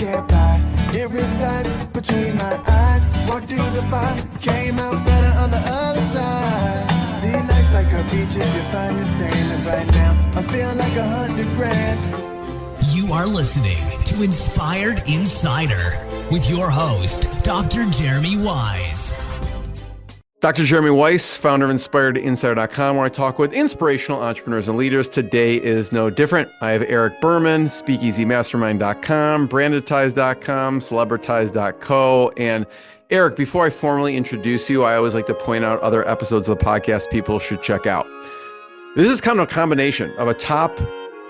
can't buy. It resides between my eyes. Walked through the fire, came out better on the other side. See, life's like a beach if you find the same. And right now, I feel like 100 grand. You are listening to Inspired Insider with your host, Dr. Jeremy Wise. Dr. Jeremy Weiss, founder of InspiredInsider.com, where I talk with inspirational entrepreneurs and leaders. Today is no different. I have Eric Berman, SpeakeasyMastermind.com, Brandetize.com, Celebritize.co. And Eric, before I formally introduce you, I always like to point out other episodes of the podcast people should check out. This is kind of a combination of a top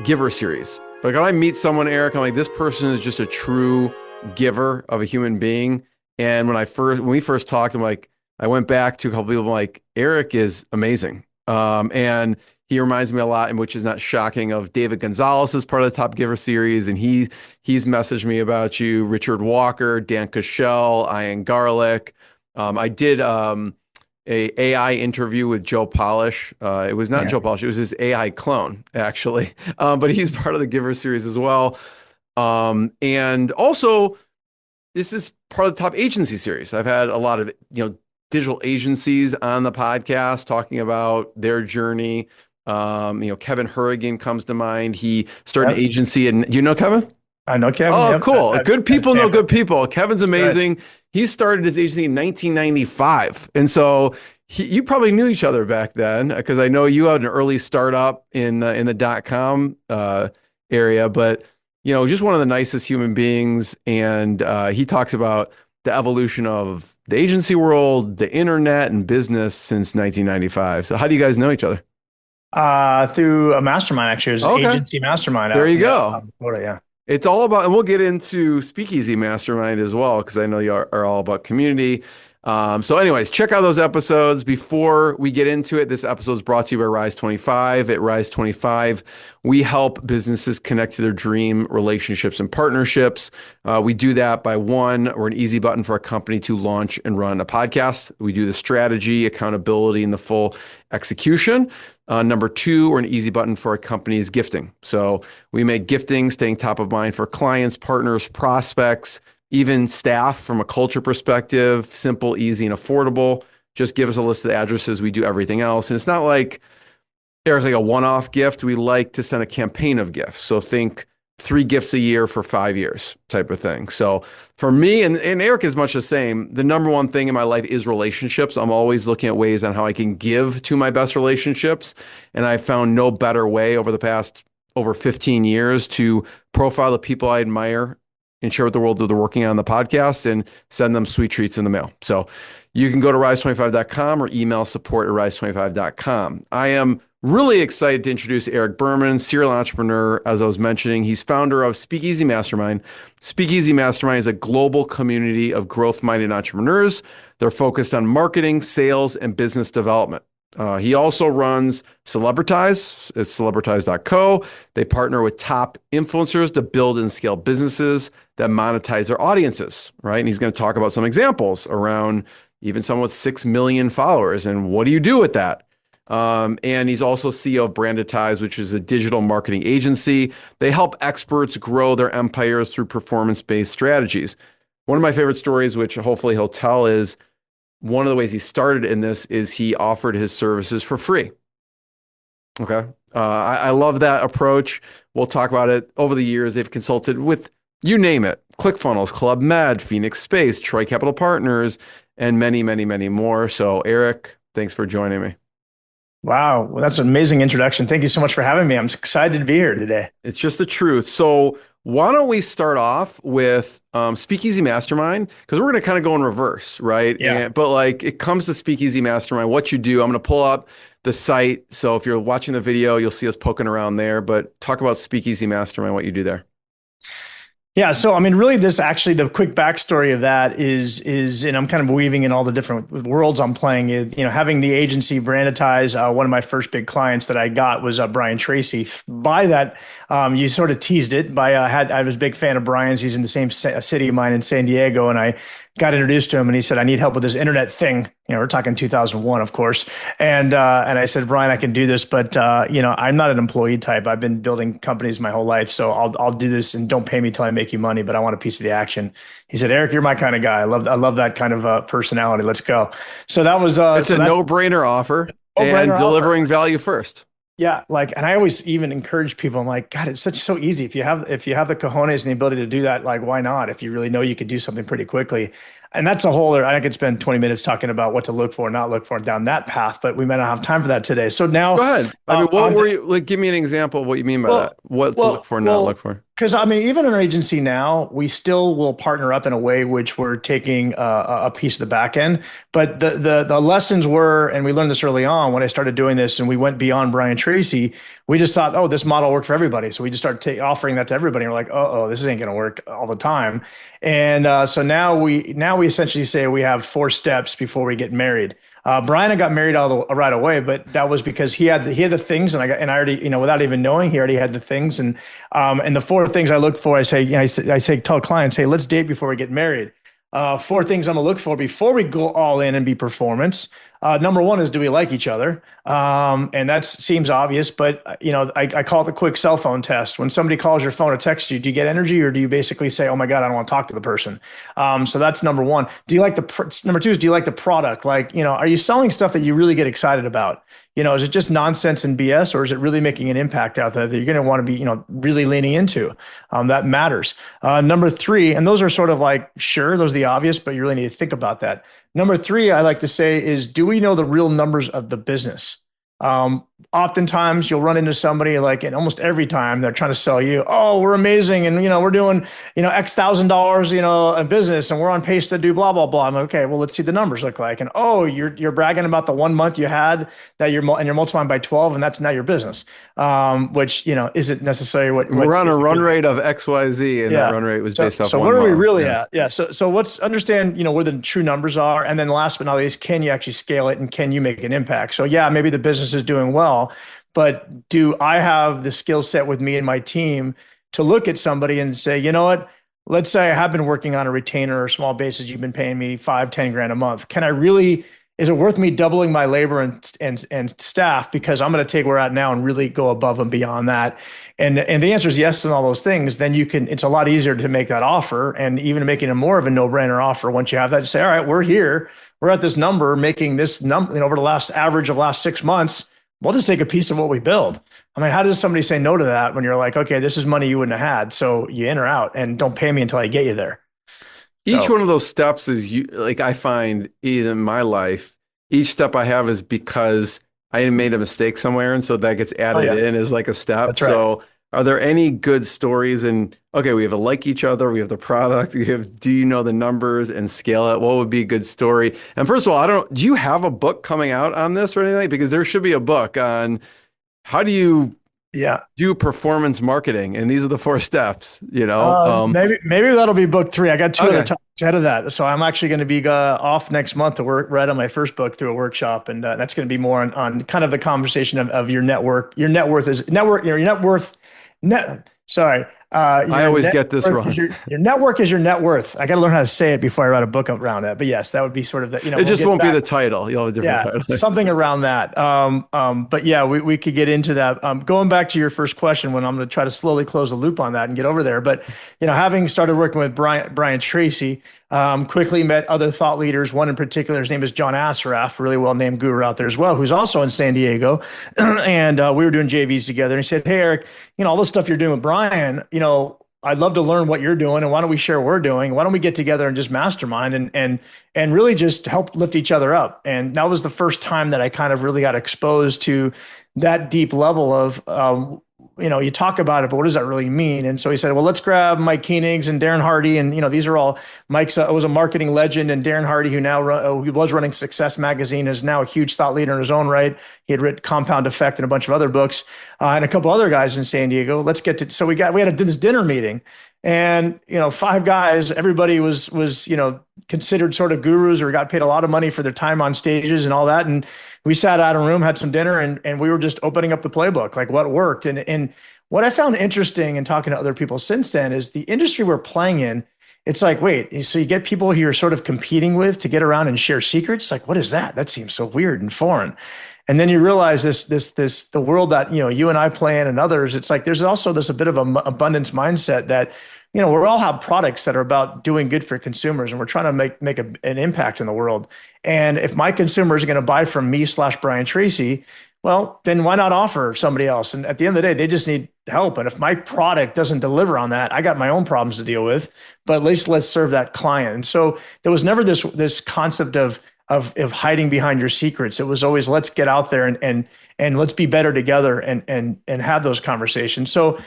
giver series. Like when I meet someone, Eric, I'm like, this person is just a true giver of a human being. And when we first talked, I'm like, I went back to a couple people, I'm like, Eric is amazing. And he reminds me a lot, and which is not shocking, of David Gonzalez as part of the Top Giver series. And he's messaged me about you, Richard Walker, Dan Cashel, Ian Garlic. I did a AI interview with Joe Polish. It was not Joe Polish, it was his AI clone, actually. But he's part of the Giver series as well. And also, this is part of the Top Agency series. I've had a lot of, digital agencies on the podcast talking about their journey. Kevin Hurrigan comes to mind. He started an agency, and do you know Kevin? I know Kevin. Oh, cool. Good people know good people. Kevin's amazing. Right. He started his agency in 1995. And so you probably knew each other back then, because I know you had an early startup in the .com area, but just one of the nicest human beings. And he talks about the evolution of the agency world, the internet, and business since 1995. So how do you guys know each other? Through a mastermind, actually. It was Agency Mastermind. There you go. Yeah. It's all about, and we'll get into Speakeasy Mastermind as well, because I know you are all about community. So anyways, check out those episodes. Before we get into it, this episode is brought to you by Rise 25. At Rise 25, we help businesses connect to their dream relationships and partnerships. We do that by we're an easy button for a company to launch and run a podcast. We do the strategy, accountability, and the full execution. Number two, we're an easy button for a company's gifting. So we make gifting staying top of mind for clients, partners, prospects, even staff from a culture perspective, simple, easy, and affordable. Just give us a list of the addresses. We do everything else. And it's not like there's like a one-off gift. We like to send a campaign of gifts. So think 3 gifts a year for 5 years type of thing. So for me, and Eric is much the same, the number one thing in my life is relationships. I'm always looking at ways on how I can give to my best relationships. And I found no better way over the past over 15 years to profile the people I admire and share with the world that they're working on the podcast and send them sweet treats in the mail. So you can go to rise25.com or email support@rise25.com. I am really excited to introduce Eric Berman, serial entrepreneur. As I was mentioning, he's founder of Speakeasy Mastermind. Speakeasy Mastermind is a global community of growth-minded entrepreneurs. They're focused on marketing, sales, and business development. He also runs Celebritize. It's celebritize.co. They partner with top influencers to build and scale businesses that monetize their audiences, right? And he's going to talk about some examples around even someone with 6 million followers and what do you do with that? And he's also CEO of Brandetize, which is a digital marketing agency. They help experts grow their empires through performance-based strategies. One of my favorite stories, which hopefully he'll tell, is one of the ways he started in this is he offered his services for free. Okay. I love that approach. We'll talk about it. Over the years, they've consulted with, you name it, ClickFunnels, Club Med, Phoenix Space, Troy Capital Partners, and many, many, many more. So Eric, thanks for joining me. Wow. Well, that's an amazing introduction. Thank you so much for having me. I'm excited to be here today. It's just the truth. So why don't we start off with Speakeasy Mastermind? Because we're going to kind of go in reverse, right? Yeah. But like it comes to Speakeasy Mastermind, what you do, I'm going to pull up the site. So if you're watching the video, you'll see us poking around there. But talk about Speakeasy Mastermind, what you do there. Yeah. So, I mean, really the quick backstory of that is, and I'm kind of weaving in all the different worlds I'm playing. Having the agency Brandetize, one of my first big clients that I got was Brian Tracy. By that, you sort of teased it by, I was a big fan of Brian's. He's in the same city of mine in San Diego. And I got introduced to him and he said, I need help with this internet thing. we're talking 2001, of course. And I said, Brian, I can do this, but I'm not an employee type. I've been building companies my whole life, so I'll do this, and don't pay me till I make you money, but I want a piece of the action. He said, Eric, you're my kind of guy. I love that kind of personality. Let's go. So that was it's a no-brainer offer, and delivering value first. Yeah, and I always even encourage people. I'm like, God, it's so easy. If you have the cojones and the ability to do that, why not? If you really know you could do something pretty quickly. And that's a whole other, I could spend 20 minutes talking about what to look for, not look for down that path, but we might not have time for that today. So now, go ahead. What were you, give me an example of what you mean by that. What to look for, not look for. Because even in our agency now, we still will partner up in a way which we're taking a piece of the back end. But the lessons were, and we learned this early on when I started doing this, and we went beyond Brian Tracy. We just thought, oh, this model worked for everybody. So we just started offering that to everybody. And we're like, oh, this ain't going to work all the time. And so now we essentially say we have 4 steps before we get married. Brian, I got married right away, but that was because he had the things, and I already, without even knowing, he already had the things. And the 4 things I look for, I say, tell clients, hey, let's date before we get married. 4 things I'm gonna look for before we go all in and be performance. Number 1 is, do we like each other? And that seems obvious, but I call it the quick cell phone test. When somebody calls your phone or texts you, do you get energy, or do you basically say, oh my God, I don't want to talk to the person? So that's number 1. Number 2 is, do you like the product? Are you selling stuff that you really get excited about? Is it just nonsense and BS, or is it really making an impact out there that you're going to want to be, really leaning into? That matters. Number 3, and those are sort of sure, those are the obvious, but you really need to think about that. Number 3, I like to say, is, do we know the real numbers of the business? Oftentimes you'll run into somebody, and almost every time they're trying to sell you, oh, we're amazing. And, we're doing, X $1,000, a business, and we're on pace to do blah, blah, blah. I'm like, okay, well, let's see the numbers look like. And, oh, you're bragging about the 1 month you had that you're multiplying by 12, and that's now your business. Which, isn't necessarily what we're on a run rate of XYZ, and that run rate was based off. So where are we really at? Yeah. So let's understand, where the true numbers are. And then last but not least, can you actually scale it, and can you make an impact? So yeah, maybe the business is doing well, but do I have the skill set with me and my team to look at somebody and say, you know what, let's say I have been working on a retainer or small basis. You've been paying me $5-10 a month. Is it worth me doubling my labor and staff, because I'm going to take where we're at now and really go above and beyond that? And the answer is yes on all those things. Then it's a lot easier to make that offer, and even making it more of a no-brainer offer once you have that, to say, all right, we're here, we're at this number, making this number, over the last 6 months, we'll just take a piece of what we build. I mean, how does somebody say no to that when you're like, okay, this is money you wouldn't have had, so you in or out, and don't pay me until I get you there. Each one of those steps is I find in my life, each step I have is because I made a mistake somewhere. And so that gets added in as a step. That's right. So are there any good stories? And okay, we have each other, we have the product, do you know the numbers and scale it? What would be a good story? And first of all, do you have a book coming out on this or anything? Because there should be a book on how do you do performance marketing, and these are the 4 steps. Maybe that'll be book 3. I got 2 other topics ahead of that, so I'm actually going to be off next month to write on my first book through a workshop, and that's going to be more on kind of the conversation of your network. Your net worth is network. Your net worth. Sorry. I always get this wrong. Your network is your net worth. I got to learn how to say it before I write a book around that. But yes, that would be sort of the, it just won't be the title. You'll have a different title. Something around that. But yeah, we could get into that. Going back to your first question, when I'm going to try to slowly close the loop on that and get over there. But, having started working with Brian Tracy, quickly met other thought leaders. One in particular, his name is John Assaraf, really well-named guru out there as well, who's also in San Diego. And we were doing JVs together. And he said, hey, Eric, all this stuff you're doing with Brian, I'd love to learn what you're doing, and why don't we share what we're doing? Why don't we get together and just mastermind and really just help lift each other up? And that was the first time that I kind of really got exposed to that deep level of, you talk about it, but what does that really mean? And so he said, well, let's grab Mike Koenigs and Darren Hardy. And, these are all Mike's was a marketing legend, and Darren Hardy, who was running Success Magazine, is now a huge thought leader in his own right. He had written Compound Effect and a bunch of other books, and a couple other guys in San Diego. So we had this dinner meeting, and, 5 guys, everybody was, considered sort of gurus or got paid a lot of money for their time on stages and all that. And we sat out in a room, had some dinner, and we were just opening up the playbook, what worked. And what I found interesting in talking to other people since then is the industry we're playing in it's like, wait, so you get people who you're sort of competing with to get around and share secrets. Like, what is that? That seems so weird and foreign. And then you realize the world that, you and I play in and others, it's like, there's also a bit of an abundance mindset that, we all have products that are about doing good for consumers, and we're trying to make an impact in the world. And if my consumers are going to buy from me / Brian Tracy, well, then why not offer somebody else? And at the end of the day, they just need help. And if my product doesn't deliver on that, I got my own problems to deal with, but at least let's serve that client. And so there was never this concept of hiding behind your secrets. It was always, let's get out there and let's be better together and have those conversations. So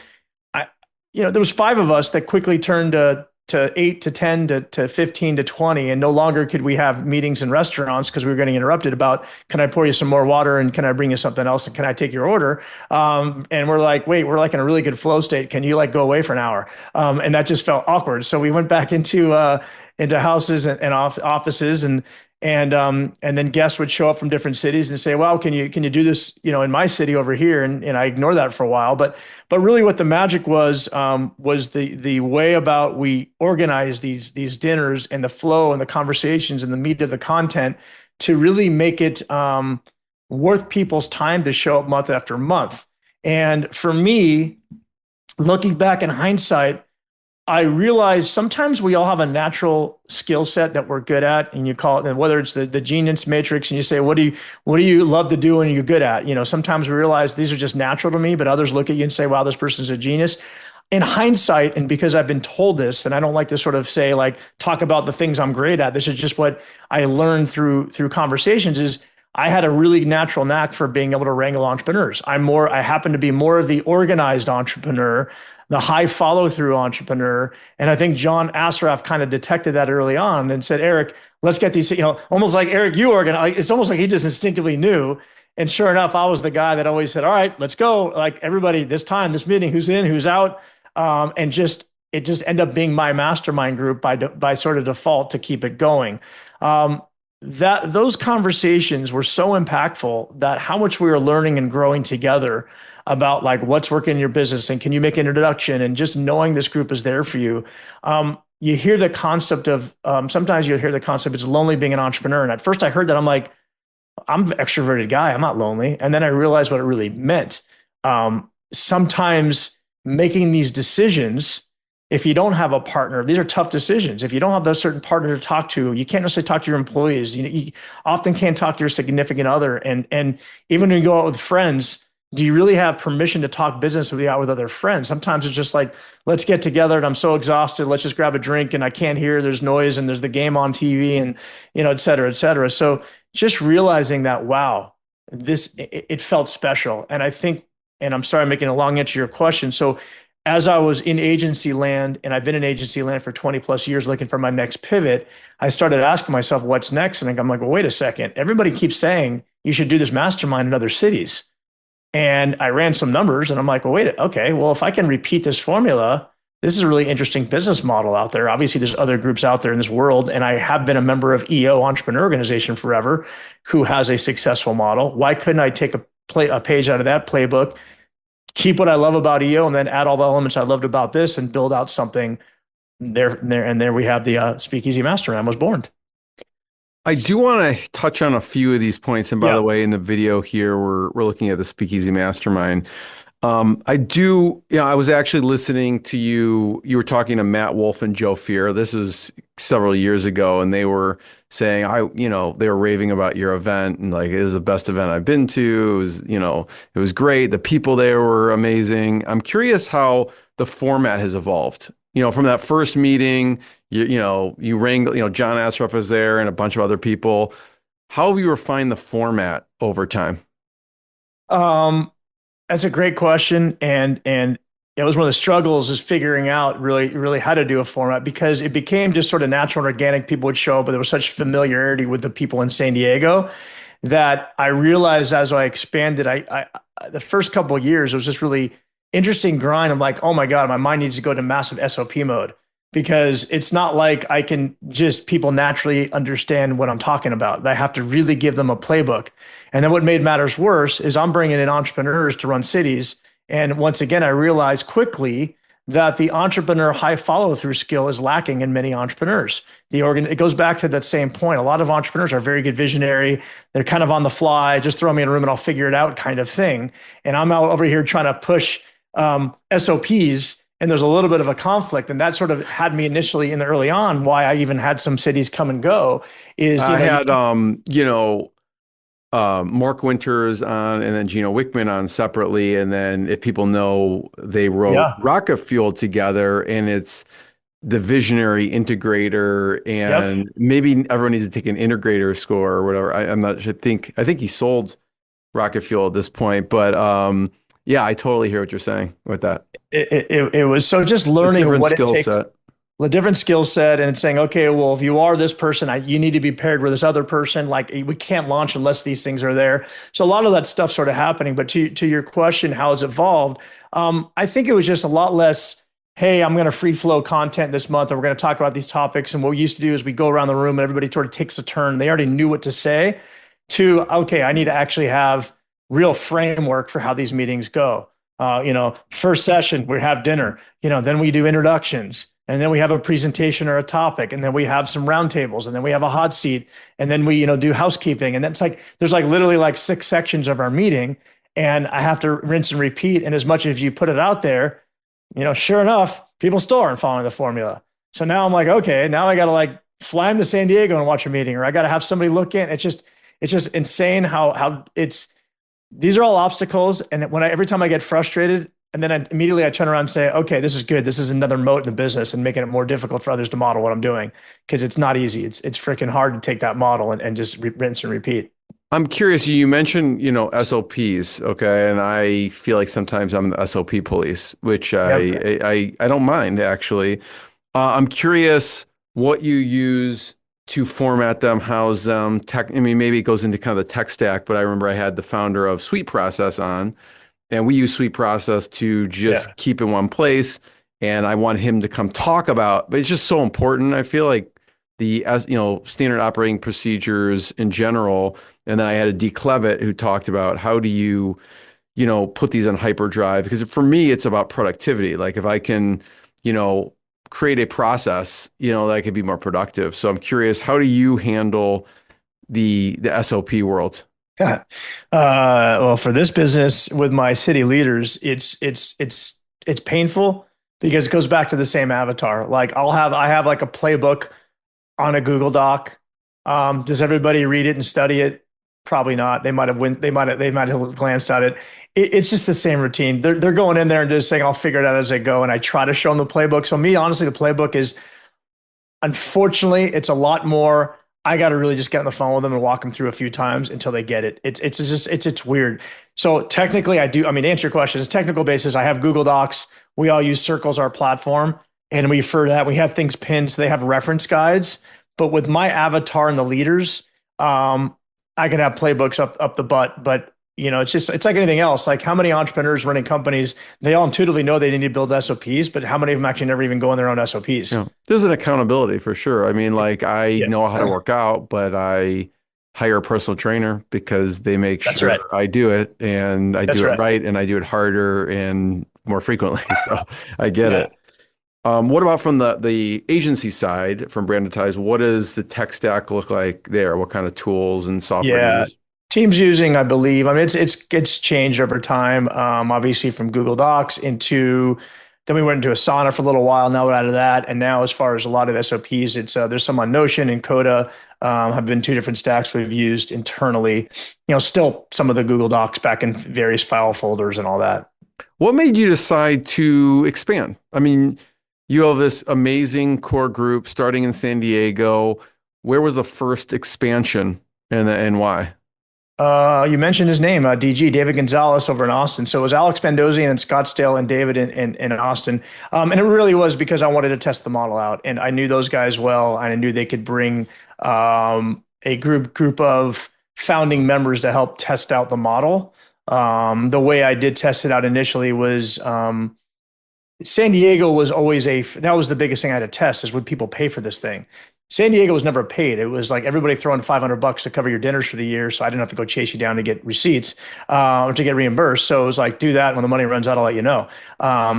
there was 5 of us that quickly turned to 8 to 10 to 15 to 20, and no longer could we have meetings in restaurants because we were getting interrupted about, can I pour you some more water, and can I bring you something else, and can I take your order? And we're like, wait, we're like in a really good flow state. Can you go away for an hour? And that just felt awkward. So we went back into houses and offices, and then guests would show up from different cities and say, well, can you do this, in my city over here? And I ignored that for a while, but really what the magic was the way about we organize these dinners and the flow and the conversations and the meat of the content to really make it worth people's time to show up month after month. And for me, looking back in hindsight, I realize sometimes we all have a natural skill set that we're good at, and you call it, and whether it's the genius matrix, and you say, what do you love to do and you're good at? Sometimes we realize these are just natural to me, but others look at you and say, wow, this person's a genius. In hindsight, and because I've been told this, and I don't like to sort of say, talk about the things I'm great at, this is just what I learned through conversations, is I had a really natural knack for being able to wrangle entrepreneurs. I happen to be more of the organized entrepreneur, the high follow-through entrepreneur. And I think John Assaraf kind of detected that early on and said, Eric, let's get these, almost like, Eric, you organize. It's almost like he just instinctively knew. And sure enough, I was the guy that always said, all right, let's go. Like, everybody, this meeting, who's in, who's out. And it just ended up being my mastermind group by sort of default to keep it going. Those conversations were so impactful that how much we were learning and growing together about what's working in your business, and can you make an introduction, and just knowing this group is there for you. You hear the concept of, sometimes you'll hear the concept, it's lonely being an entrepreneur. And at first I heard that, I'm like, I'm an extroverted guy, I'm not lonely. And then I realized what it really meant. Sometimes making these decisions, if you don't have a partner, these are tough decisions. If you don't have a certain partner to talk to, you can't necessarily talk to your employees. You often can't talk to your significant other. And even when you go out with friends, do you really have permission to talk business with other friends? Sometimes it's just like, let's get together and I'm so exhausted. Let's just grab a drink and I can't hear, there's noise and there's the game on TV and, et cetera, et cetera. So just realizing that, wow, it felt special. And I think, and I'm sorry, I'm making a long answer to your question. So as I was in agency land, and I've been in agency land for 20 plus years looking for my next pivot, I started asking myself, what's next? And I'm like, well, wait a second. Everybody keeps saying you should do this mastermind in other cities. And I ran some numbers and I'm like, well, wait, okay, well, if I can repeat this formula, this is a really interesting business model out there. Obviously, there's other groups out there in this world. And I have been a member of EO, Entrepreneur Organization, forever, who has a successful model. Why couldn't I take a page out of that playbook, keep what I love about EO, and then add all the elements I loved about this and build out something there. And there we have the Speakeasy Mastermind was born. I do want to touch on a few of these points. And by the way, in the video here, we're looking at the Speakeasy Mastermind. I was actually listening to you were talking to Matt Wolf and Joe Fear. This was several years ago, and they were saying, they were raving about your event, and it is the best event I've been to. It was great. The people there were amazing. I'm curious how the format has evolved. From that first meeting, you wrangle, John Assaraf was there and a bunch of other people. How have you refined the format over time? That's a great question. And it was one of the struggles, is figuring out really how to do a format, because it became just sort of natural and organic. People would show up, but there was such familiarity with the people in San Diego that I realized as I expanded, I the first couple of years, it was just really interesting grind. I'm like, oh my God, my mind needs to go to massive SOP mode, because it's not like I can just, people naturally understand what I'm talking about. I have to really give them a playbook. And then what made matters worse is I'm bringing in entrepreneurs to run cities. And once again, I realized quickly that the entrepreneur high follow through skill is lacking in many entrepreneurs. It goes back to that same point. A lot of entrepreneurs are very good visionary. They're kind of on the fly, just throw me in a room and I'll figure it out kind of thing. And I'm out over here trying to push SOPs, and there's a little bit of a conflict. And that sort of had me initially in the early on why I even had some cities come and go is, I had, Mark Winters on and then Gino Wickman on separately. And then if people know, they wrote Rocket Fuel together, and it's the visionary integrator, and maybe everyone needs to take an integrator score or whatever. I'm not sure. I think he sold Rocket Fuel at this point, but yeah, I totally hear what you're saying with that. It was so just learning what it takes. A different skill set, and saying, okay, well, if you are this person, you need to be paired with this other person. Like, we can't launch unless these things are there. So a lot of that stuff sort of happening. But to your question, how it's evolved, I think it was just a lot less, hey, I'm going to free flow content this month, and we're going to talk about these topics. And what we used to do is we go around the room and everybody sort of takes a turn. They already knew what to say. To, okay, I need to actually have real framework for how these meetings go. First session, we have dinner, then we do introductions. And then we have a presentation or a topic, and then we have some roundtables, and then we have a hot seat, and then we, do housekeeping. And that's there's literally 6 sections of our meeting, and I have to rinse and repeat. And as much as you put it out there, sure enough, people still aren't following the formula. So now I'm like, okay, now I got to fly them to San Diego and watch a meeting, or I got to have somebody look in. It's just insane how these are all obstacles. And every time I get frustrated, and then I turn around and say, okay, this is good. This is another moat in the business and making it more difficult for others to model what I'm doing, because it's not easy. It's freaking hard to take that model and just rinse and repeat. I'm curious. You mentioned, SOPs. Okay. And I feel like sometimes I'm the SOP police, which I don't mind, actually. I'm curious what you use to format them, house them. Maybe it goes into kind of the tech stack, but I remember I had the founder of Sweet Process on. And we use Sweet Process to just keep in one place. And I want him to come talk about, but it's just so important. I feel like the standard operating procedures in general. And then I had a D. Clevitt who talked about how do you, put these on hyperdrive? Because for me, it's about productivity. Like if I can, create a process, that I could be more productive. So I'm curious, how do you handle the SOP world? Well, for this business with my city leaders, it's painful because it goes back to the same avatar. I have a playbook on a Google Doc. Does everybody read it and study it? Probably not. They might have glanced at it. It's just the same routine. They're going in there and just saying, I'll figure it out as I go. And I try to show them the playbook. So me, honestly, the playbook is, unfortunately, it's a lot more. I got to really just get on the phone with them and walk them through a few times until they get it. It's weird. So technically to answer your question, it's technical basis. I have Google Docs. We all use Circles, our platform. And we refer to that. We have things pinned. So they have reference guides, but with my avatar and the leaders, I can have playbooks up the butt, but it's like anything else. Like, how many entrepreneurs running companies, they all intuitively know they need to build SOPs, but how many of them actually never even go in their own SOPs? Yeah. There's an accountability for sure. I know how to work out, but I hire a personal trainer because they make sure I do it, and I do it right, and I do it harder and more frequently. So I get it. What about from the agency side, from Brandetize? What does the tech stack look like there? What kind of tools and software you use? Teams using, I believe, it's changed over time. Obviously from Google Docs then we went into Asana for a little while. Now we're out of that. And now as far as a lot of SOPs, there's some on Notion and Coda, have been 2 different stacks we've used internally, still some of the Google Docs back in various file folders and all that. What made you decide to expand? You have this amazing core group starting in San Diego. Where was the first expansion and why? You mentioned his name, DG, David Gonzalez over in Austin. So it was Alex Bandosian in Scottsdale and David in Austin. And it really was because I wanted to test the model out. And I knew those guys well. And I knew they could bring a group of founding members to help test out the model. The way I did test it out initially was San Diego was always that was the biggest thing I had to test, is would people pay for this thing? San Diego was never paid. It was like everybody throwing $500 to cover your dinners for the year. So I didn't have to go chase you down to get receipts, or to get reimbursed. So it was like, do that. When the money runs out, I'll let you know.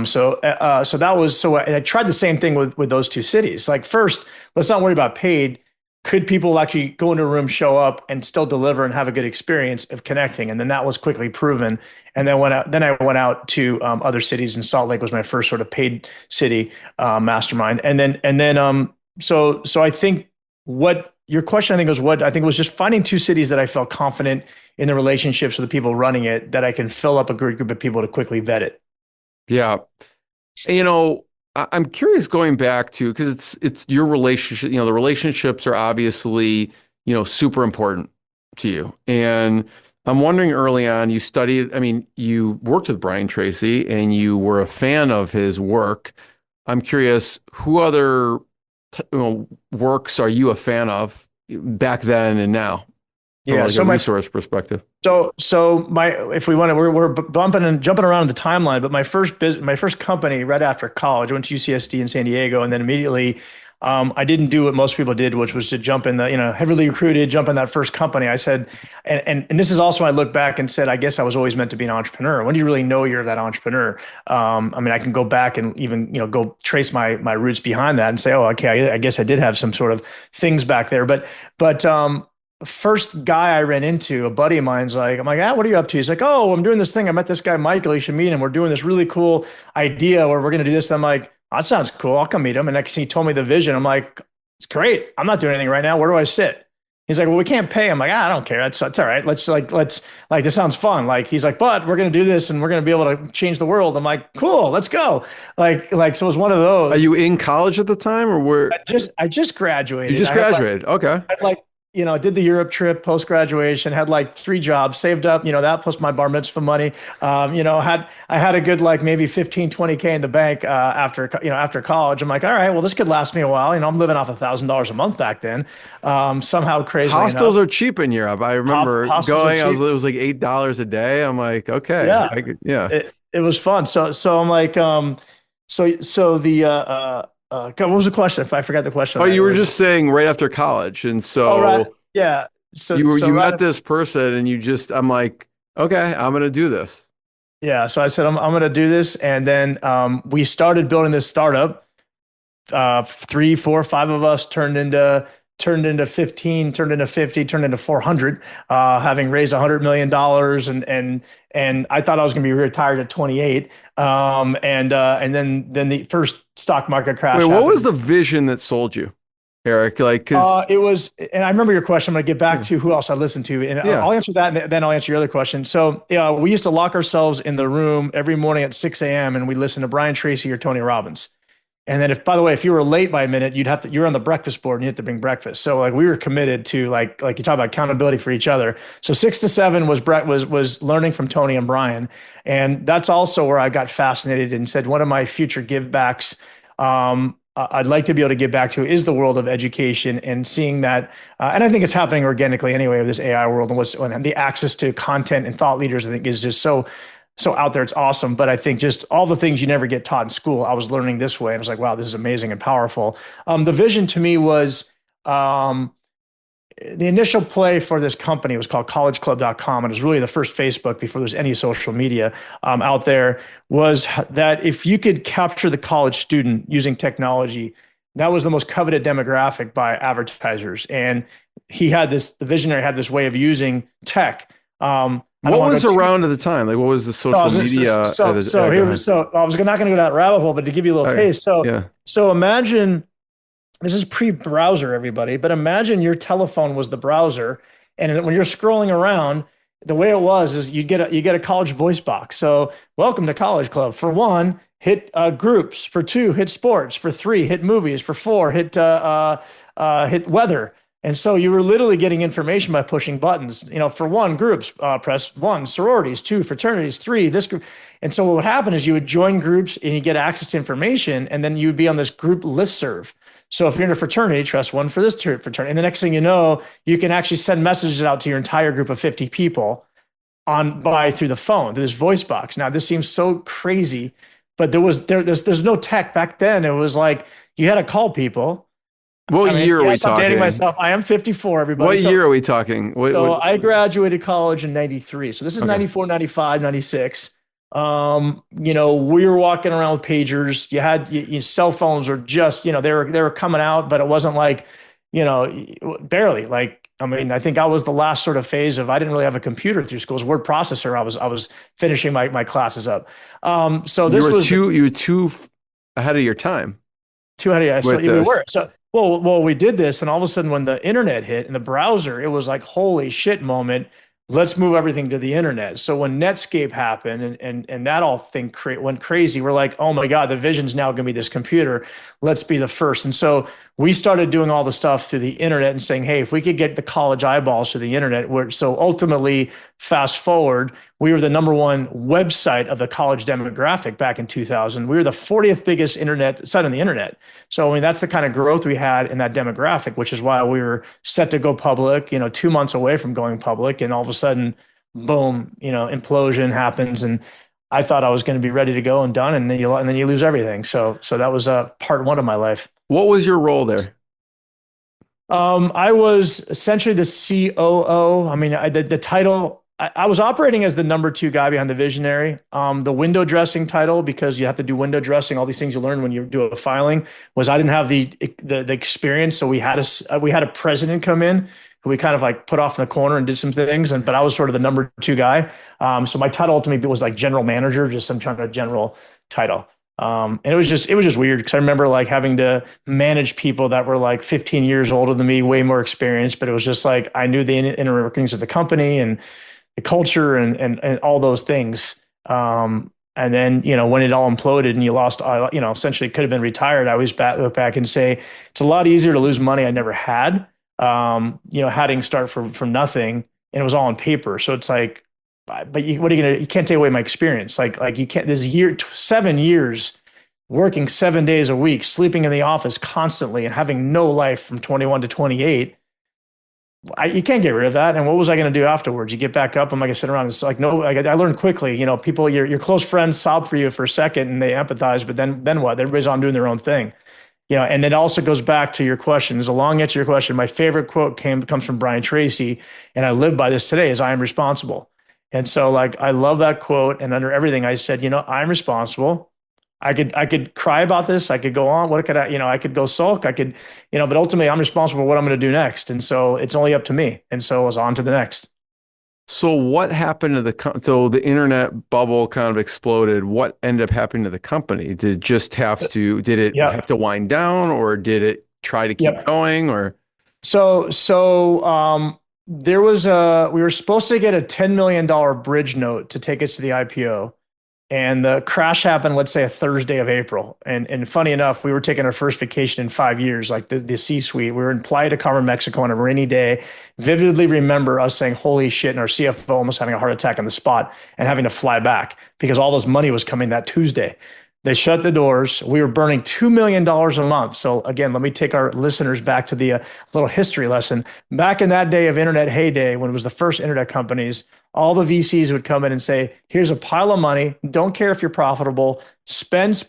So that was, so I tried the same thing with those two cities. Like first, let's not worry about paid. Could people actually go into a room, show up, and still deliver and have a good experience of connecting? And then that was quickly proven. And then I went out to other cities, and Salt Lake was my first sort of paid city mastermind. So I think what your question, I think was just finding two cities that I felt confident in the relationships with the people running it, that I can fill up a good group of people to quickly vet it. Yeah. I'm curious, going back to, because it's your relationship, the relationships are obviously, super important to you. And I'm wondering, early on, you worked with Brian Tracy and you were a fan of his work. I'm curious, who other works are you a fan back then and now? From a resource perspective. If we want to, we're bumping and jumping around the timeline, but my first company right after college, I went to UCSD in San Diego, and then immediately, I didn't do what most people did, which was to jump in heavily recruited, jump in that first company. I said, and this is also when I look back and said, I guess I was always meant to be an entrepreneur. When do you really know you're that entrepreneur? I can go back and even, go trace my roots behind that and say, oh, okay, I guess I did have some sort of things back there. But first guy I ran into, a buddy of mine's like, I'm like, what are you up to? He's like, oh, I'm doing this thing. I met this guy, Michael, you should meet him. We're doing this really cool idea where we're going to do this. And I'm like, oh, that sounds cool. I'll come meet him. And next he told me the vision. I'm like, it's great. I'm not doing anything right now. Where do I sit? He's like, well, we can't pay. I'm like, I don't care. It's all right. Let's this sounds fun. Like, he's like, but we're going to do this and we're going to be able to change the world. I'm like, cool, let's go. So it was one of those. Are you in college at the time, or were I just graduated. You just graduated. Okay. Did the Europe trip post-graduation, had like 3 jobs, saved up, that plus my bar mitzvah money. I had a good, maybe 15, 20K in the bank, after college. I'm like, all right, well, this could last me a while. I'm living off $1,000 a month back then. Somehow crazy. Hostels are cheap in Europe. I remember going, it was like $8 a day. I'm like, okay. Yeah. It was fun. So I'm like, God, what was the question? If I forgot the question. Oh, you were just saying right after college. And so, right. Yeah. So you met this person and I'm like, okay, I'm going to do this. Yeah. So I said, I'm going to do this. And then, we started building this startup. 3, 4, 5 of us turned into 15, turned into 50, turned into 400, having raised $100 million. And I thought I was going to be retired at 28. And then the first stock market crash. Wait, what was the vision that sold you, Eric? It was, and I remember your question. I'm going to get back to who else I listened to, and I'll answer that, and then I'll answer your other question. So we used to lock ourselves in the room every morning at 6 a.m. and we listened to Brian Tracy or Tony Robbins. And then by the way, if you were late by a minute, you're on the breakfast board and you had to bring breakfast. So we were committed to like you talk about accountability for each other. So 6 to 7 was learning from Tony and Brian. And that's also where I got fascinated and said, one of my future give backs, I'd like to be able to give back to is the world of education, and seeing that. And I think it's happening organically anyway with this AI world, and the access to content and thought leaders, I think, is just so out there. It's awesome. But I think just all the things you never get taught in school, I was learning this way. And I was like, wow, this is amazing and powerful. The vision to me was, the initial play for this company was called collegeclub.com. And it was really the first Facebook before there's any social media out there, was that if you could capture the college student using technology, that was the most coveted demographic by advertisers. And the visionary had this way of using tech. What was around at the time? What was the social media? So I was not going to go down that rabbit hole, but to give you a little taste. So imagine, this is pre-browser, everybody, but imagine your telephone was the browser, and when you're scrolling around, the way it was is you get a college voice box. So welcome to College Club. For 1, hit groups. For 2, hit sports. For 3, hit movies. For 4, hit weather. And so you were literally getting information by pushing buttons. For 1, groups, press 1, sororities, 2, fraternities, 3, this group. And so what would happen is you would join groups and you get access to information, and then you would be on this group listserv. So if you're in a fraternity, trust 1 for this fraternity. And the next thing you know, you can actually send messages out to your entire group of 50 people through the phone, through this voice box. Now, this seems so crazy, but there's no tech back then. It was like you had to call people. What I mean, year are we yes, I'm dating talking? myself. I am 54, everybody. What year are we talking? So I graduated college in 93. So this is Okay. 94, 95, 96. We were walking around with pagers. You had cell phones were just, they were coming out, but it wasn't like, barely. Like, I mean, I think I was the last sort of phase of I didn't really have a computer through school. It was word processor. I was finishing my classes up. So this was you were too ahead of your time too heady. So with we this. were. So well, we did this, and all of a sudden, when the internet hit and the browser, it was like holy shit moment. Let's move everything to the internet. So when Netscape happened and that all thing went crazy, we're like, oh my God, the vision's now going to be this computer. Let's be the first. And so we started doing all the stuff through the internet and saying, hey, if we could get the college eyeballs through the internet, so ultimately, fast forward, we were the number one website of the college demographic back in 2000. We were the 40th biggest internet site on the internet. So I mean, that's the kind of growth we had in that demographic, which is why we were set to go public, 2 months away from going public, and all of a sudden, boom, implosion happens, and I thought I was going to be ready to go and done, and then you lose everything. So that was part one of my life. What was your role there? I was essentially the COO. I mean, the title. I was operating as the number two guy behind the visionary. The window dressing title, because you have to do window dressing, all these things you learn when you do a filing, was I didn't have the experience, so we had a president come in who we kind of like put off in the corner and did some things, but I was sort of the number two guy. So my title ultimately was like general manager, just some kind of general title. And it was just weird because I remember like having to manage people that were like 15 years older than me, way more experienced, but it was just like I knew the inner workings of the company and the culture and all those things. And then, when it all imploded and you lost, essentially could have been retired. I always look back and say, it's a lot easier to lose money I never had, having start from nothing, and it was all on paper. So it's like, but you can't take away my experience. Like you can't, 7 years working 7 days a week, sleeping in the office constantly and having no life from 21 to 28. You can't get rid of that. And what was I going to do afterwards? You get back up. I'm like, I sit around. It's like, no, I learned quickly, people, your close friends sob for you for a second and they empathize, but then what? Everybody's on doing their own thing. And it also goes back to your question. There's a long answer to your question. My favorite quote comes from Brian Tracy, and I live by this today, is I am responsible. And so like, I love that quote. And under everything I said, I'm responsible. I could cry about this. I could go on. What could I could go sulk. I could, but ultimately I'm responsible for what I'm going to do next. And so it's only up to me. And so it was on to the next. So what happened to so the internet bubble kind of exploded. What ended up happening to the company? Did it have to wind down, or did it try to keep going, or? So there was we were supposed to get a $10 million bridge note to take us to the IPO. And the crash happened, let's say, a Thursday of April. And funny enough, we were taking our first vacation in 5 years, like the C-suite. We were in Playa del Carmen, Mexico on a rainy day. Vividly remember us saying, holy shit, and our CFO almost having a heart attack on the spot and having to fly back because all this money was coming that Tuesday. They shut the doors. We were burning $2 million a month. So again, let me take our listeners back to the little history lesson. Back in that day of internet heyday, when it was the first internet companies, all the VCs would come in and say, here's a pile of money. Don't care if you're profitable. Spend,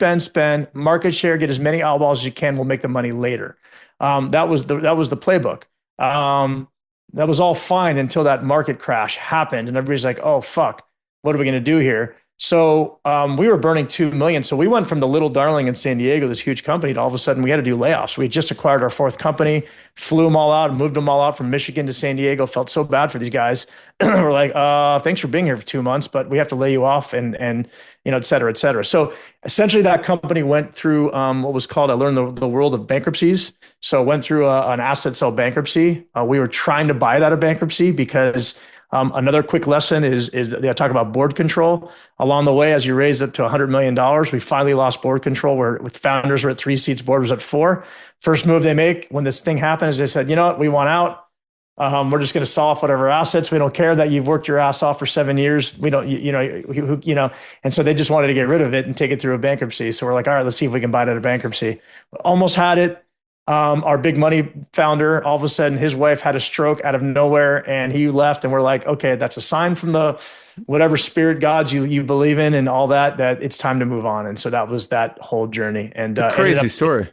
market share, get as many eyeballs as you can. We'll make the money later. That was the playbook. That was all fine until that market crash happened. And everybody's like, oh, fuck, what are we going to do here? So we were burning 2 million. So we went from the little darling in San Diego, this huge company, to all of a sudden we had to do layoffs. We had just acquired our fourth company, flew them all out, moved them all out from Michigan to San Diego. Felt so bad for these guys. We're like, thanks for being here for 2 months, but we have to lay you off and et cetera, et cetera. So essentially that company went through what was called, I learned the world of bankruptcies. So it went through an asset sale bankruptcy. We were trying to buy it out of bankruptcy because another quick lesson is they talk about board control. Along the way, as you raised up to $100 million, we finally lost board control where with founders were at 3 seats, board was at 4. First move they make when this thing happened is they said, you know what, we want out. We're just going to sell off whatever assets. We don't care that you've worked your ass off for 7 years. We don't, and so they just wanted to get rid of it and take it through a bankruptcy. So we're like, all right, let's see if we can buy it out of bankruptcy. Almost had it. Our big money founder, all of a sudden his wife had a stroke out of nowhere and he left, and we're like, okay, that's a sign from the whatever spirit gods you believe in and all that it's time to move on. And so that was that whole journey. And crazy story.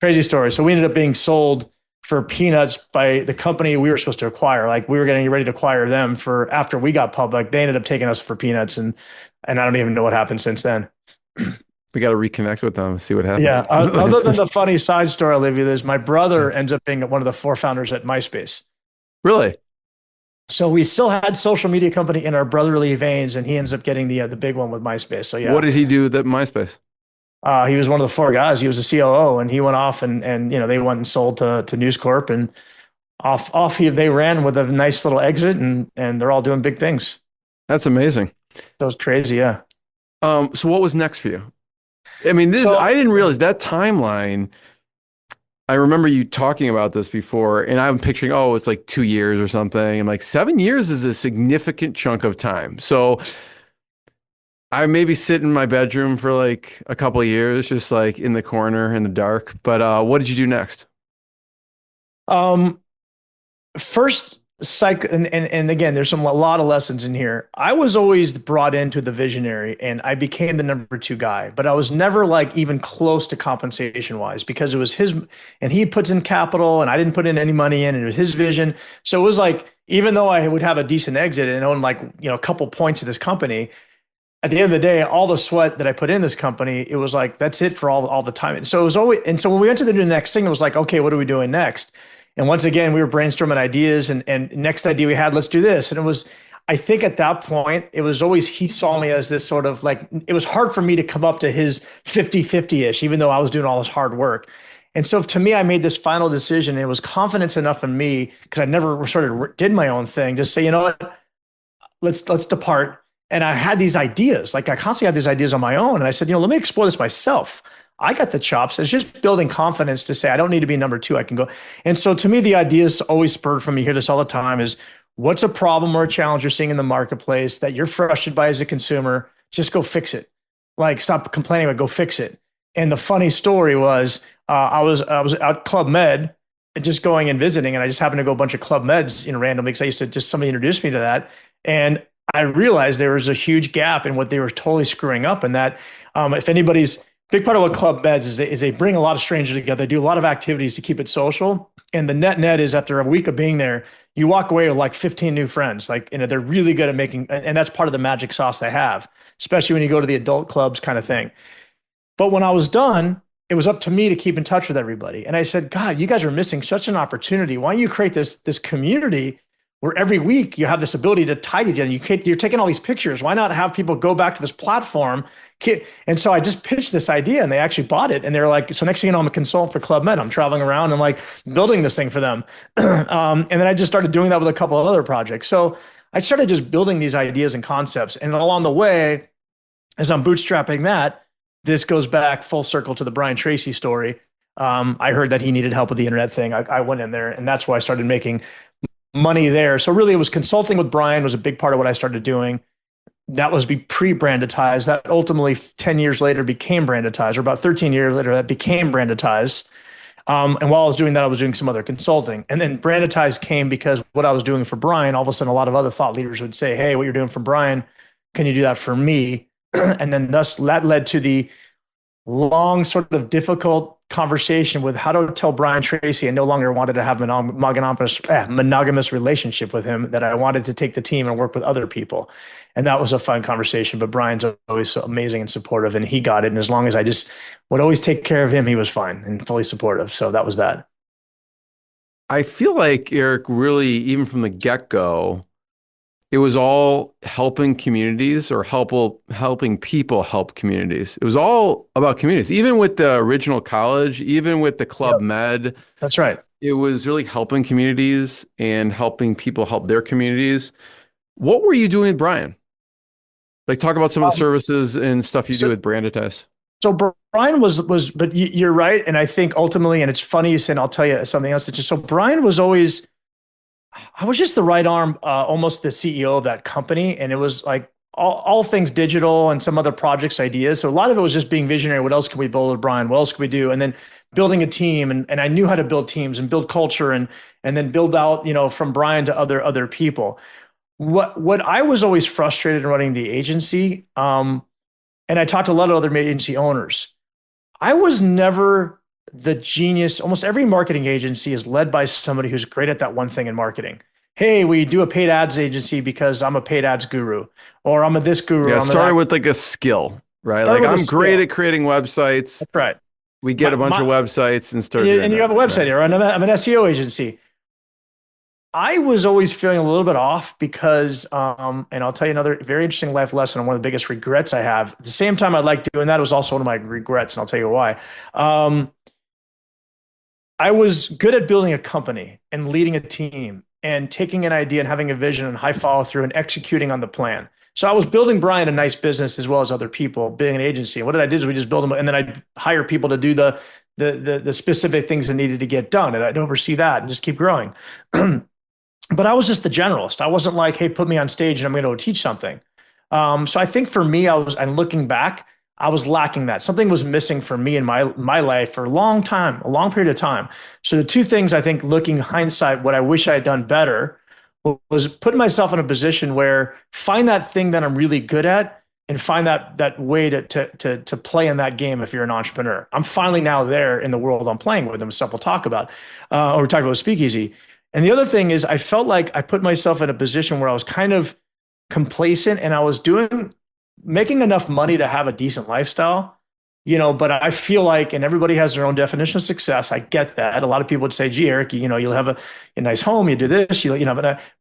Crazy story. So we ended up being sold for peanuts by the company we were supposed to acquire. Like we were getting ready to acquire them for after we got public. They ended up taking us for peanuts, and I don't even know what happened since then. We got to reconnect with them, see what happened. Yeah. Other than the funny side story I'll leave you is my brother ends up being one of the four founders at MySpace. Really? So we still had social media company in our brotherly veins, and he ends up getting the big one with MySpace. So yeah. What did he do with that MySpace? He was one of the four guys. He was a COO, and he went off and they went and sold to News Corp, and they ran with a nice little exit, and they're all doing big things. That's amazing. That was crazy. Yeah. So what was next for you? I mean, I didn't realize that timeline. I remember you talking about this before, and I'm picturing, it's like 2 years or something. I'm like, 7 years is a significant chunk of time. So I maybe sit in my bedroom for like a couple of years, just like in the corner in the dark. But what did you do next? First, and again, there's a lot of lessons in here. I was always brought into the visionary, and I became the number two guy, but I was never like even close to compensation wise because it was his, and he puts in capital and I didn't put in any money in, and it was his vision. So it was like, even though I would have a decent exit and own like, a couple points of this company, at the end of the day, all the sweat that I put in this company, it was like, that's it for all the time. And so it was always, and so when we went to the next thing, it was like, okay, what are we doing next? And once again, we were brainstorming ideas, and next idea we had, let's do this. And it was, I think at that point, it was always, he saw me as this sort of like, it was hard for me to come up to his 50-50-ish, even though I was doing all this hard work. And so to me, I made this final decision, and it was confidence enough in me, because I never sort of did my own thing, just say, you know what, let's depart. And I had these ideas, like I constantly had these ideas on my own. And I said, let me explore this myself. I got the chops. It's just building confidence to say, I don't need to be number two. I can go. And so to me, the ideas always spurred from me. You hear this all the time is, what's a problem or a challenge you're seeing in the marketplace that you're frustrated by as a consumer? Just go fix it. Like, stop complaining, but go fix it. And the funny story was, I was out Club Med and just going and visiting. And I just happened to go a bunch of Club Meds, randomly, because I used to just, somebody introduced me to that. And I realized there was a huge gap in what they were totally screwing up. And that if anybody's, big part of what Club Meds is they bring a lot of strangers together. They do a lot of activities to keep it social. And the net is, after a week of being there, you walk away with like 15 new friends. Like, they're really good at making, and that's part of the magic sauce they have, especially when you go to the adult clubs kind of thing. But when I was done, it was up to me to keep in touch with everybody. And I said, God, you guys are missing such an opportunity. Why don't you create this community where every week you have this ability to tie together? You're taking all these pictures. Why not have people go back to this platform? And so I just pitched this idea, and they actually bought it. And they're like, so next thing you know, I'm a consultant for Club Med. I'm traveling around and like building this thing for them. And then I just started doing that with a couple of other projects. So I started just building these ideas and concepts. And along the way, as I'm bootstrapping that, this goes back full circle to the Brian Tracy story. I heard that he needed help with the internet thing. I went in there, and that's why I started making money there. So really, it was consulting with Brian was a big part of what I started doing. That was pre-Brandetize. That ultimately 10 years later became Brandetize, or about 13 years later, that became Brandetize. And while I was doing that, I was doing some other consulting. And then Brandetize came because what I was doing for Brian, all of a sudden, a lot of other thought leaders would say, hey, what you're doing for Brian, can you do that for me? And then thus that led to the long, sort of difficult conversation with how to tell Brian Tracy I no longer wanted to have a monogamous relationship with him, that I wanted to take the team and work with other people. And that was a fun conversation. But Brian's always so amazing and supportive, and he got it. And as long as I just would always take care of him, he was fine and fully supportive. So that was that. I feel like, Eric, really, even from the get-go, it was all helping communities, or helping people help communities. It was all about communities. Even with the original college, even with the Club Med. That's right. It was really helping communities and helping people help their communities. What were you doing with Brian? Like, talk about some of the services and stuff you do with Brandetize. So Brian was, but you're right. And I think ultimately, and it's funny you said, I'll tell you something else. It's just, so Brian was always, I was just the right arm, almost the CEO of that company. And it was like all things digital and some other projects, ideas. So a lot of it was just being visionary. What else can we build with Brian? What else can we do? And then building a team. And I knew how to build teams and build culture, and then build out, from Brian to other people. What I was always frustrated in running the agency, and I talked to a lot of other agency owners, I was never the genius. Almost every marketing agency is led by somebody who's great at that one thing in marketing. Hey, we do a paid ads agency because I'm a paid ads guru, or I'm a this guru. Yeah, it I'm a started that. with like a skill, right? Start Like with a I'm great skill. at creating websites. That's right. We get My, a bunch of my, websites and start and you, doing and you that, have a website right? here. I'm an SEO agency. I was always feeling a little bit off because, and I'll tell you another very interesting life lesson. And one of the biggest regrets I have. At the same time, I liked doing that. It was also one of my regrets, and I'll tell you why. Um, I was good at building a company and leading a team and taking an idea and having a vision and high follow through and executing on the plan. So I was building Brian a nice business as well as other people, being an agency. And what did I do is we just build them, and then I'd hire people to do the specific things that needed to get done, and I'd oversee that and just keep growing. But I was just the generalist. I wasn't like, hey, put me on stage and I'm going to go teach something. So I think for me, and looking back, I was lacking that. Something was missing for me in my life for a long time, a long period of time. So the two things I think, looking hindsight, what I wish I had done better was putting myself in a position where find that thing that I'm really good at and find that way to play in that game if you're an entrepreneur. I'm finally now there in the world I'm playing with, and stuff we'll talk about, or we're talking about Speakeasy. And the other thing is I felt like I put myself in a position where I was kind of complacent and I was making enough money to have a decent lifestyle, but I feel like, and everybody has their own definition of success. I get that. A lot of people would say, gee, Eric, you'll have a nice home, you do this,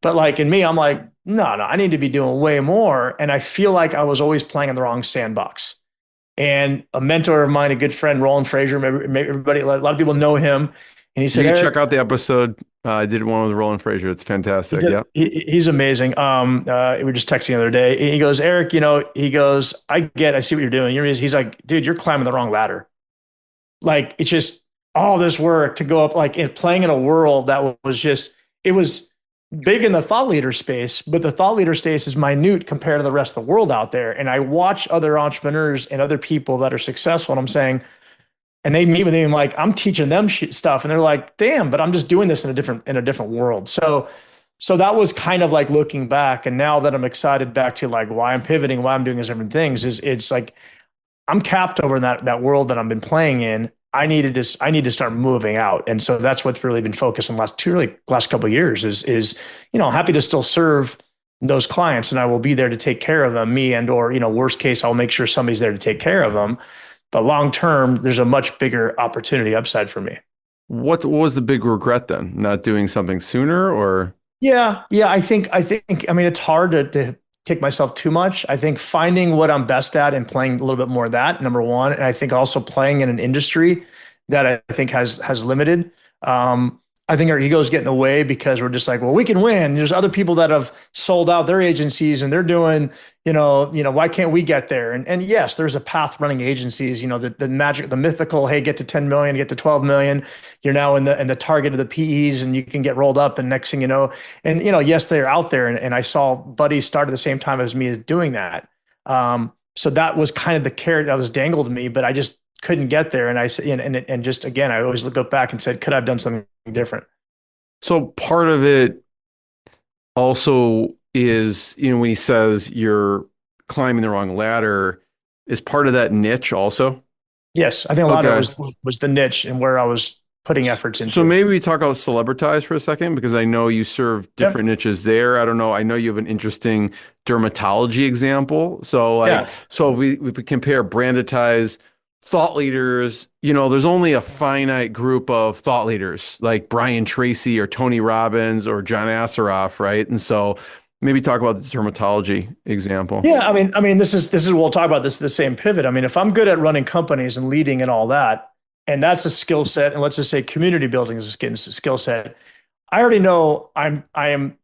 but like in me, I'm like, no, I need to be doing way more. And I feel like I was always playing in the wrong sandbox. And a mentor of mine, a good friend, Roland Frazier, maybe everybody, a lot of people know him. And he said, You can Eric, check out the episode. I did one with Roland Frazier. It's fantastic. Yeah. he's amazing. We were just texting the other day. And he goes, Eric, he goes, I see what you're doing. He's like, dude, you're climbing the wrong ladder. Like, it's just all this work to go up, like playing in a world that was just, it was big in the thought leader space, but the thought leader space is minute compared to the rest of the world out there. And I watch other entrepreneurs and other people that are successful, and I'm saying, and they meet with me and like, I'm teaching them stuff. And they're like, damn, but I'm just doing this in a different world. So that was kind of like looking back. And now that I'm excited back to like why I'm pivoting, why I'm doing these different things it's like, I'm capped over in that world that I've been playing in. I need to start moving out. And so that's what's really been focused in the last couple of years is, happy to still serve those clients, and I will be there to take care of them, me or, worst case, I'll make sure somebody's there to take care of them. But long term, there's a much bigger opportunity upside for me. What was the big regret then? Not doing something sooner, or? Yeah. I think, it's hard to take myself too much. I think finding what I'm best at and playing a little bit more of that, number one. And I think also playing in an industry that I think has limited. I think our egos get in the way because we're just like, well, we can win. There's other people that have sold out their agencies and they're doing, why can't we get there? And yes, there's a path running agencies, the magic, the mythical, hey, get to 10 million, get to 12 million. You're now in the target of the PEs and you can get rolled up. And next thing you know, and yes, they're out there. And I saw buddies start at the same time as me as doing that. So that was kind of the carrot that was dangled to me, but I just couldn't get there. And I said, and just, again, I always look back and said, could I have done something different? So part of it also is, when he says you're climbing the wrong ladder, is part of that niche also? Yes. I think a lot of it was the niche and where I was putting efforts into. So maybe we talk about Celebritize for a second, because I know you serve different niches there. I don't know. I know you have an interesting dermatology example. So so if we compare Brandetize, thought leaders, there's only a finite group of thought leaders like Brian Tracy or Tony Robbins or John Assaraf, right? And so maybe talk about the dermatology example. Yeah, I mean, this is we'll talk about this the same pivot. I mean, if I'm good at running companies and leading and all that, and that's a skill set, and let's just say community building is a skill set, I already know I am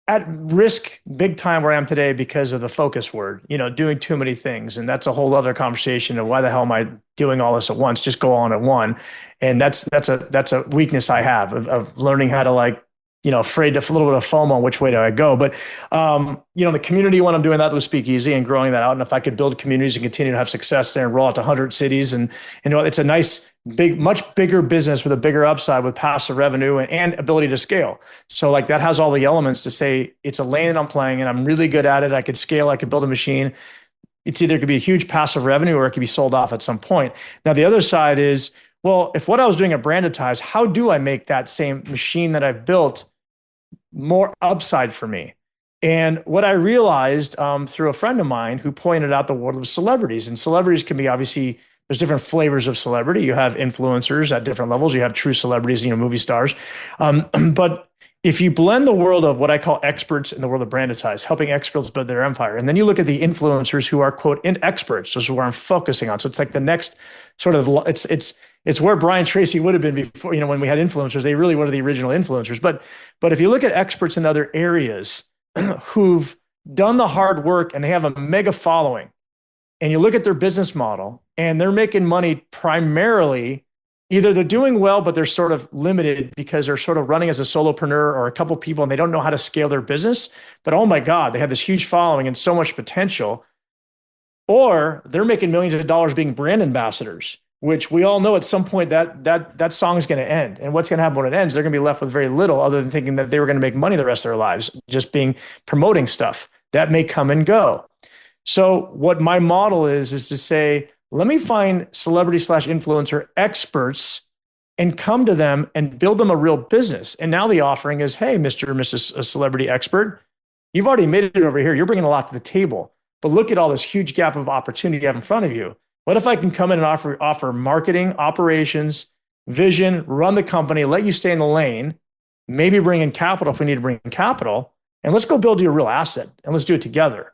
at risk big time where I am today because of the focus word, doing too many things. And that's a whole other conversation of why the hell am I doing all this at once? Just go on at one. And that's a weakness I have of learning how to afraid of a little bit of FOMO, which way do I go? But, the community, when I'm doing that with Speakeasy and growing that out. And if I could build communities and continue to have success there and roll out to 100 cities and, it's a nice, much bigger business with a bigger upside with passive revenue and ability to scale. So like that has all the elements to say it's a lane that I'm playing and I'm really good at it. I could scale, I could build a machine. It's either could be a huge passive revenue or it could be sold off at some point. Now, the other side is well, if what I was doing at Brandetize, how do I make that same machine that I've built more upside for me? And what I realized through a friend of mine who pointed out the world of celebrities, and celebrities can be obviously, there's different flavors of celebrity. You have influencers at different levels. You have true celebrities, movie stars. But if you blend the world of what I call experts in the world of Brandetize, helping experts build their empire, and then you look at the influencers who are quote experts, this is where I'm focusing on. So it's like the next sort of it's where Brian Tracy would have been before, when we had influencers. They really were the original influencers. But if you look at experts in other areas who've done the hard work and they have a mega following, and you look at their business model and they're making money primarily, either they're doing well, but they're sort of limited because they're sort of running as a solopreneur or a couple people and they don't know how to scale their business. But oh my God, they have this huge following and so much potential. Or they're making millions of dollars being brand ambassadors, which we all know at some point that song is going to end. And what's going to happen when it ends? They're going to be left with very little other than thinking that they were going to make money the rest of their lives, just promoting stuff that may come and go. So what my model is to say, let me find celebrity/influencer experts and come to them and build them a real business. And now the offering is, hey, Mr. or Mrs. Celebrity Expert, you've already made it over here. You're bringing a lot to the table, but look at all this huge gap of opportunity you have in front of you. What if I can come in and offer marketing, operations, vision, run the company, let you stay in the lane, maybe bring in capital if we need to bring in capital, and let's go build you a real asset and let's do it together.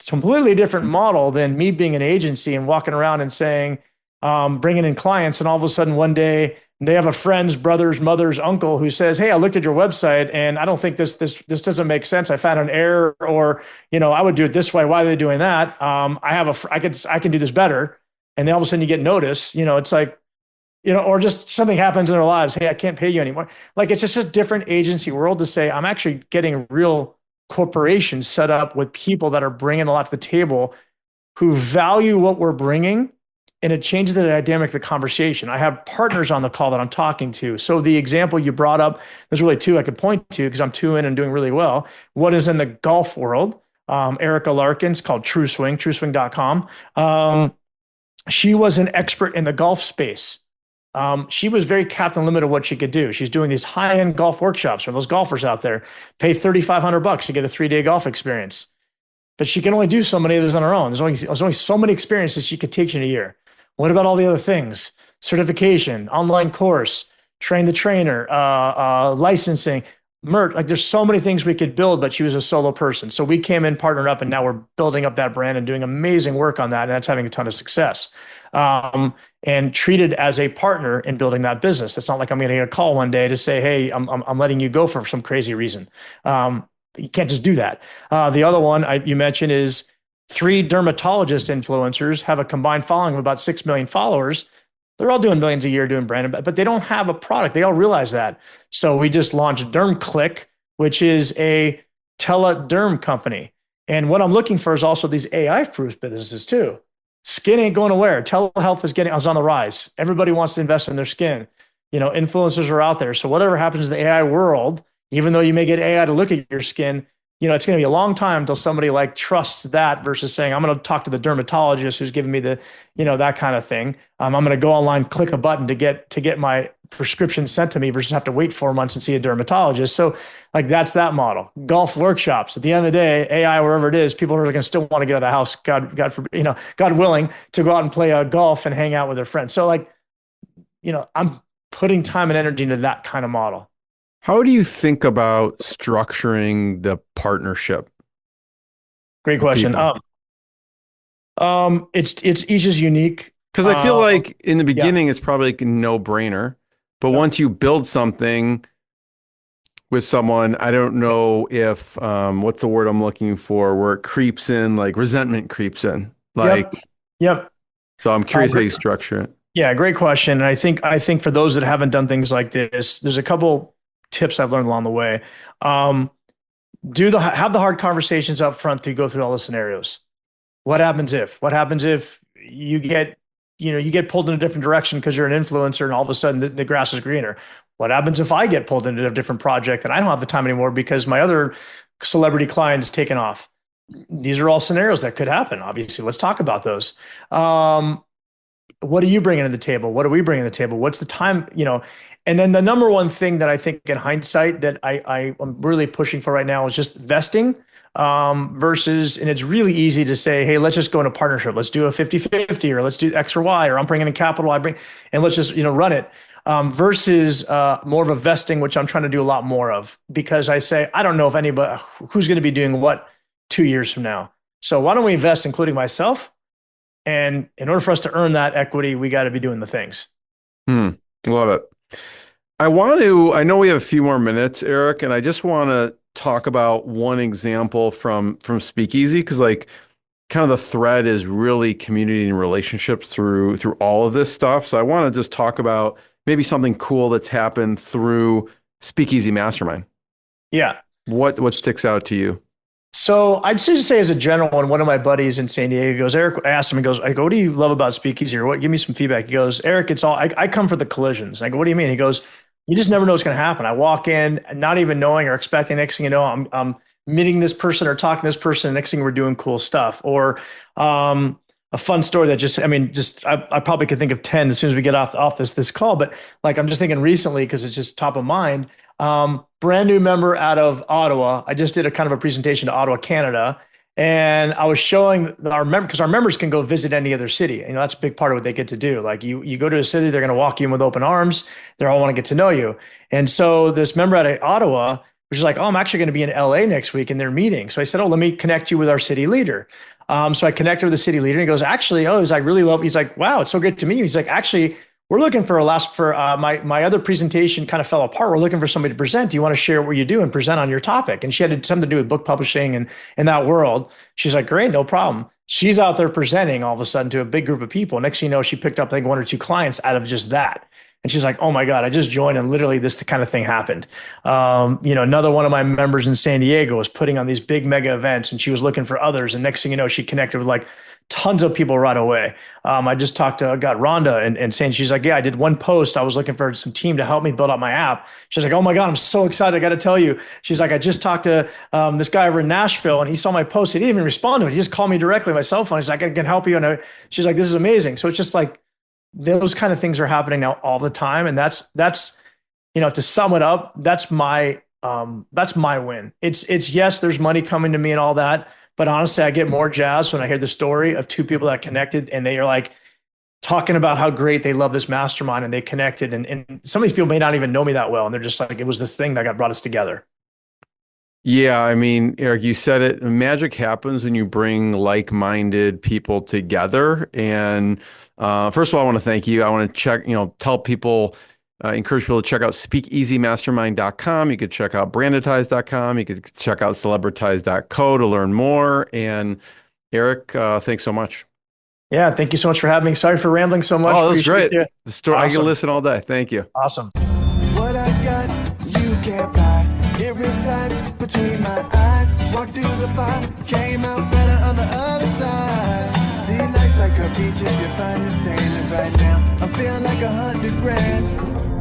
It's a completely different model than me being an agency and walking around and saying, bringing in clients, and all of a sudden one day they have a friend's brother's mother's uncle who says, hey, I looked at your website and I don't think this doesn't make sense. I found an error, or I would do it this way. Why are they doing that? I can do this better. And then all of a sudden you get notice. It's like, or just something happens in their lives. Hey, I can't pay you anymore. Like, it's just a different agency world to say I'm actually getting real corporations set up with people that are bringing a lot to the table, who value what we're bringing, and it changes the dynamic of the conversation. I have partners on the call that I'm talking to. So the example you brought up, there's really two I could point to because I'm two in and doing really well. One is in the golf world. Erica Larkin's called TrueSwing, trueswing.com. She was an expert in the golf space. She was very capped and limited what she could do. She's doing these high-end golf workshops for those golfers out there, pay $3,500 to get a 3-day golf experience. But she can only do so many of those on her own. There's only so many experiences she could take in a year. What about all the other things? Certification, online course, train the trainer, licensing, merch. Like, there's so many things we could build, but she was a solo person. So we came in, partnered up, and now we're building up that brand and doing amazing work on that. And that's having a ton of success. And treated as a partner in building that business. It's not like I'm getting a call one day to say, hey, I'm letting you go for some crazy reason. You can't just do that. The other one you mentioned is 3 dermatologist influencers have a combined following of about 6 million followers. They're all doing millions a year doing brand, but they don't have a product. They all realize that. So we just launched DermClick, which is a telederm company. And what I'm looking for is also these AI-proof businesses too. Skin ain't going nowhere. Telehealth is on the rise. Everybody wants to invest in their skin. Influencers are out there. So whatever happens in the AI world, even though you may get AI to look at your skin, it's going to be a long time until somebody trusts that versus saying, I'm going to talk to the dermatologist who's giving me the, that kind of thing. I'm going to go online, click a button to get my prescription sent to me versus have to wait 4 months and see a dermatologist. So that's that model. Golf workshops. At the end of the day, AI, wherever it is, people are going to still want to get out of the house, God willing, to go out and play golf and hang out with their friends. So I'm putting time and energy into that kind of model. How do you think about structuring the partnership? Great question. It's each is unique. Because I feel like in the beginning, it's probably a no-brainer. But once you build something with someone, I don't know if, what's the word I'm looking for, where it creeps in, like resentment creeps in. Yep. So I'm curious how you structure it. Yeah, great question. And I think for those that haven't done things like this, there's a couple tips I've learned along the way. Have the hard conversations up front to go through all the scenarios. What happens if you get pulled in a different direction because you're an influencer and all of a sudden the grass is greener? What happens if I get pulled into a different project and I don't have the time anymore because my other celebrity client is taken off? These are all scenarios that could happen. Obviously, let's talk about those. what are you bringing to the table? What are we bringing to the table? What's the time, and then the number one thing that I think in hindsight that I'm really pushing for right now is just vesting versus, and it's really easy to say, hey, let's just go into partnership. Let's do a 50-50 or let's do X or Y, or I'm bringing in capital, and let's just, run it. Versus more of a vesting, which I'm trying to do a lot more of, because I say, I don't know if anybody who's going to be doing what 2 years from now. So why don't we invest, including myself? And in order for us to earn that equity, we got to be doing the things. Love it. I know we have a few more minutes, Eric, and I just want to talk about one example from Speakeasy, because like kind of the thread is really community and relationships through all of this stuff. So I want to just talk about maybe something cool that's happened through Speakeasy Mastermind. Yeah. What sticks out to you? So I'd just say as a general one of my buddies in San Diego goes, Eric, I asked him, he goes, I go, what do you love about Speakeasy, or what? Give me some feedback. He goes, Eric, it's all, I come for the collisions. I go, what do you mean? He goes, you just never know what's going to happen. I walk in not even knowing or expecting, next thing you know, I'm meeting this person or talking to this person. And next thing we're doing cool stuff. Or a fun story that I probably could think of 10 as soon as we get off this call, but like, I'm just thinking recently, because it's just top of mind. Brand new member out of Ottawa. I just did a kind of a presentation to Ottawa, Canada. And I was showing our members, because our members can go visit any other city. That's a big part of what they get to do. Like you go to a city, they're going to walk you in with open arms. They all want to get to know you. And so this member out of Ottawa was like, oh, I'm actually going to be in LA next week in their meeting. So I said, oh, let me connect you with our city leader. So I connected with the city leader, and he goes, actually, he's like, wow, it's so good to meet you. He's like, actually, we're looking for my other presentation kind of fell apart. We're looking for somebody to present. Do you want to share what you do and present on your topic? And she had something to do with book publishing and in that world. She's like, great, no problem. She's out there presenting all of a sudden to a big group of people. Next thing you know, she picked up, I think, 1 or 2 clients out of just that. And she's like, oh my God, I just joined and literally this kind of thing happened. Another one of my members in San Diego was putting on these big mega events, and she was looking for others. And next thing you know, she connected with like tons of people right away. I just got Rhonda and saying, she's like, yeah, I did one post. I was looking for some team to help me build out my app. She's like, oh my God, I'm so excited. I got to tell you. She's like, I just talked to this guy over in Nashville, and he saw my post. He didn't even respond to it. He just called me directly on my cell phone. He's like, I can help you. And she's like, this is amazing. So it's just like, those kind of things are happening now all the time. And that's, to sum it up, that's my win. It's yes, there's money coming to me and all that. But honestly, I get more jazzed when I hear the story of 2 people that connected, and they are like talking about how great they love this mastermind and they connected. And some of these people may not even know me that well. And they're just like, it was this thing that brought us together. Yeah, I mean, Eric, you said it. Magic happens when you bring like-minded people together. And first of all, I want to thank you. I want to tell people, encourage people to check out speakeasymastermind.com. You could check out brandetize.com. You could check out celebritize.co to learn more. And Eric, thanks so much. Yeah, thank you so much for having me. Sorry for rambling so much. Oh, that's great. The story, awesome. I can listen all day. Thank you. Awesome. What I got, you can't buy. It resides between my eyes. Walked through the fire, came out better on the other side. See, life's like a beach if you find the sand. And right now, I'm feeling like 100 grand.